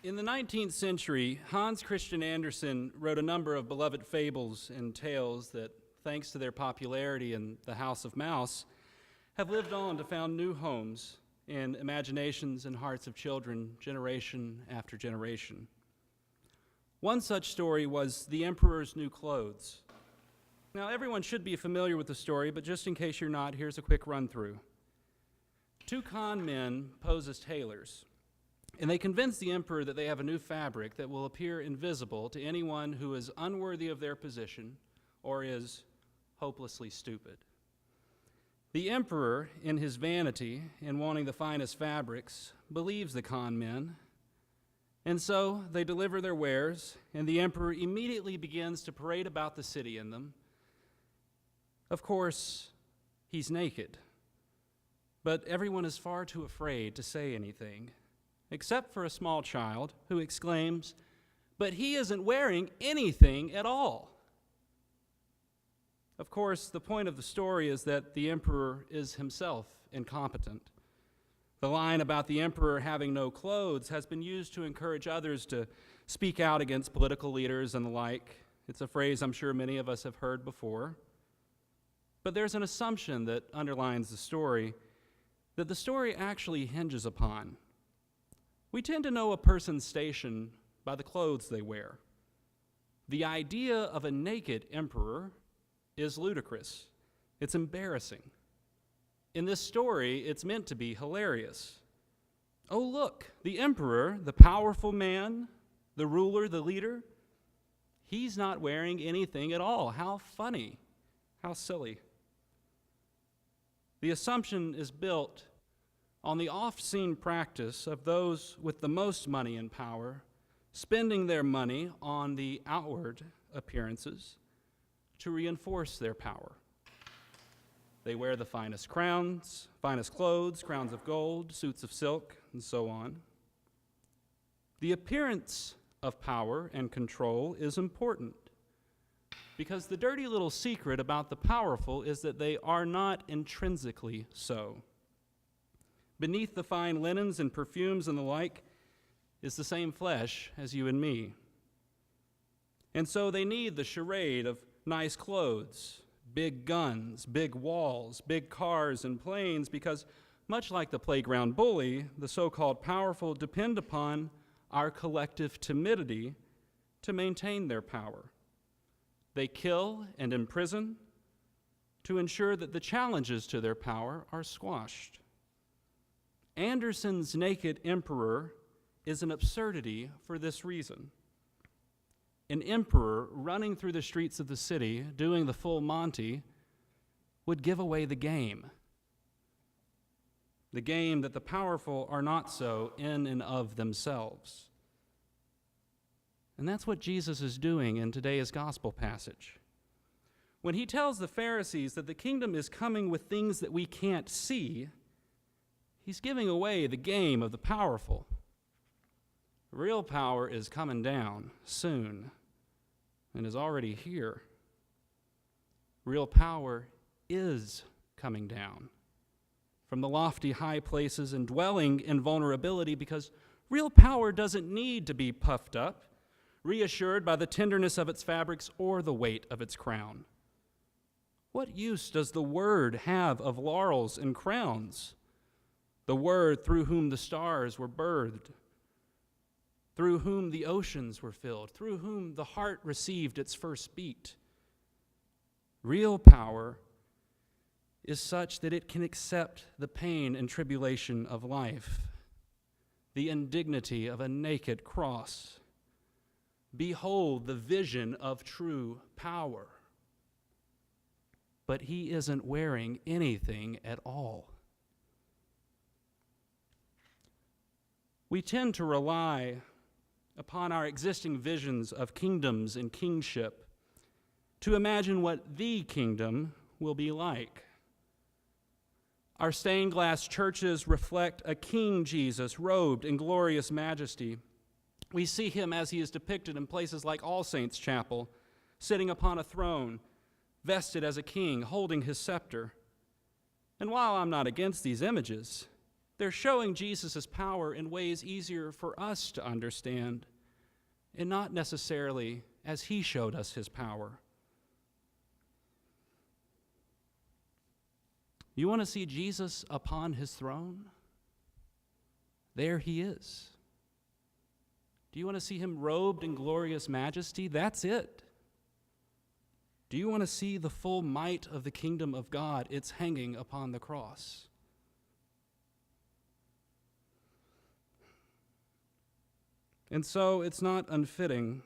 In the 19th century, Hans Christian Andersen wrote a number of beloved fables and tales that, thanks to their popularity in the House of Mouse, have lived on to found new homes in imaginations and hearts of children generation after generation. One such story was The Emperor's New Clothes. Now, everyone should be familiar with the story, but just in case you're not, here's a quick run-through. Two con men pose as tailors, and they convince the emperor that they have a new fabric that will appear invisible to anyone who is unworthy of their position or is hopelessly stupid. The emperor, in his vanity and wanting the finest fabrics, believes the con men, and so they deliver their wares, and the emperor immediately begins to parade about the city in them. Of course, he's naked, but everyone is far too afraid to say anything, except for a small child who exclaims, "But he isn't wearing anything at all." Of course, the point of the story is that the emperor is himself incompetent. The line about the emperor having no clothes has been used to encourage others to speak out against political leaders and the like. It's a phrase I'm sure many of us have heard before. But there's an assumption that underlines the story that the story actually hinges upon. We tend to know a person's station by the clothes they wear. The idea of a naked emperor is ludicrous. It's embarrassing. In this story, it's meant to be hilarious. Oh, look, the emperor, the powerful man, the ruler, the leader, he's not wearing anything at all. How funny. How silly. The assumption is built on the oft-seen practice of those with the most money and power spending their money on the outward appearances to reinforce their power. They wear the finest crowns, finest clothes, crowns of gold, suits of silk, and so on. The appearance of power and control is important because the dirty little secret about the powerful is that they are not intrinsically so. Beneath the fine linens and perfumes and the like is the same flesh as you and me. And so they need the charade of nice clothes, big guns, big walls, big cars and planes, because much like the playground bully, the so-called powerful depend upon our collective timidity to maintain their power. They kill and imprison to ensure that the challenges to their power are squashed. Andersen's naked emperor is an absurdity for this reason. An emperor running through the streets of the city doing the full Monty would give away the game. The game that the powerful are not so in and of themselves. And that's what Jesus is doing in today's gospel passage. When he tells the Pharisees that the kingdom is coming with things that we can't see, he's giving away the game of the powerful. Real power is coming down soon and is already here. Real power is coming down from the lofty high places and dwelling in vulnerability, because real power doesn't need to be puffed up, reassured by the tenderness of its fabrics or the weight of its crown. What use does the Word have of laurels and crowns? The Word through whom the stars were birthed, through whom the oceans were filled, through whom the heart received its first beat. Real power is such that it can accept the pain and tribulation of life, the indignity of a naked cross. Behold the vision of true power. But he isn't wearing anything at all. We tend to rely upon our existing visions of kingdoms and kingship to imagine what the kingdom will be like. Our stained glass churches reflect a King Jesus robed in glorious majesty. We see him as he is depicted in places like All Saints Chapel, sitting upon a throne, vested as a king, holding his scepter. And while I'm not against these images, They're showing Jesus' power in ways easier for us to understand, and not necessarily as he showed us his power. You want to see Jesus upon his throne? There he is. Do you want to see him robed in glorious majesty? That's it. Do you want to see the full might of the kingdom of God? It's hanging upon the cross. And so it's not unfitting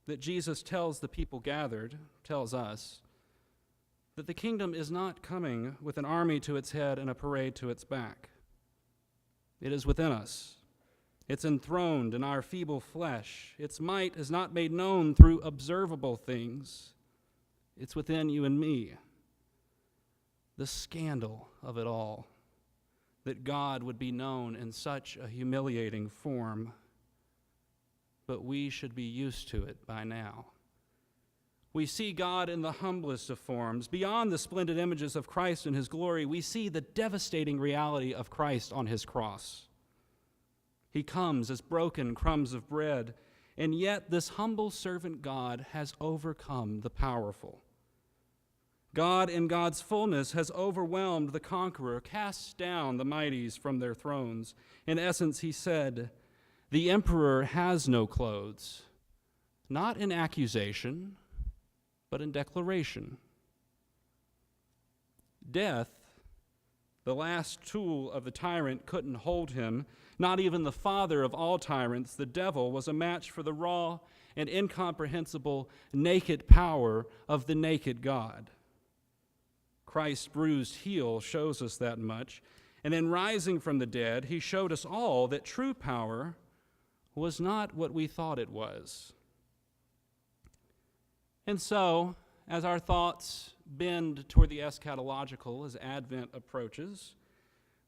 that Jesus tells the people gathered, tells us, that the kingdom is not coming with an army to its head and a parade to its back. It is within us. It's enthroned in our feeble flesh. Its might is not made known through observable things. It's within you and me. The scandal of it all, that God would be known in such a humiliating form, but we should be used to it by now. We see God in the humblest of forms. Beyond the splendid images of Christ and his glory, we see the devastating reality of Christ on his cross. He comes as broken crumbs of bread, and yet this humble servant God has overcome the powerful. God in God's fullness has overwhelmed the conqueror, cast down the mighties from their thrones. In essence, he said, the emperor has no clothes, not in accusation, but in declaration. Death, the last tool of the tyrant, couldn't hold him. Not even the father of all tyrants, the devil, was a match for the raw and incomprehensible naked power of the naked God. Christ's bruised heel shows us that much. And in rising from the dead, he showed us all that true power was not what we thought it was. And so, as our thoughts bend toward the eschatological as Advent approaches,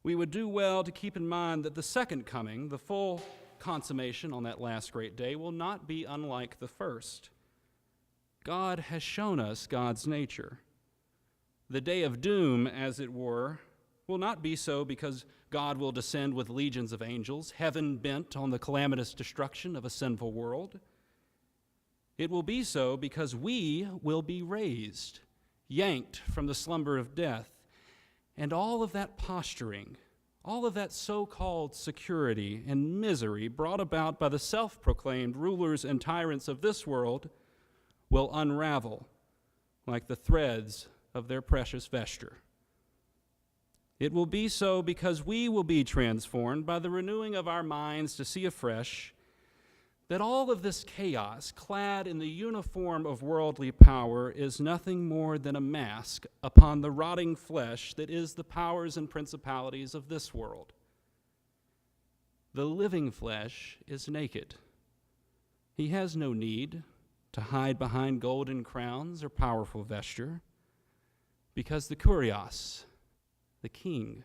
we would do well to keep in mind that the second coming, the full consummation on that last great day, will not be unlike the first. God has shown us God's nature. The day of doom, as it were, will not be so because God will descend with legions of angels, heaven bent on the calamitous destruction of a sinful world. It will be so because we will be raised, yanked from the slumber of death, and all of that posturing, all of that so-called security and misery brought about by the self-proclaimed rulers and tyrants of this world will unravel like the threads of their precious vesture. It will be so because we will be transformed by the renewing of our minds to see afresh that all of this chaos, clad in the uniform of worldly power, is nothing more than a mask upon the rotting flesh that is the powers and principalities of this world. The living flesh is naked. He has no need to hide behind golden crowns or powerful vesture, because the Kurios, the king,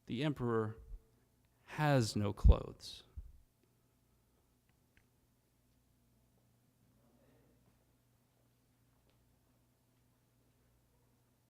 the emperor, has no clothes.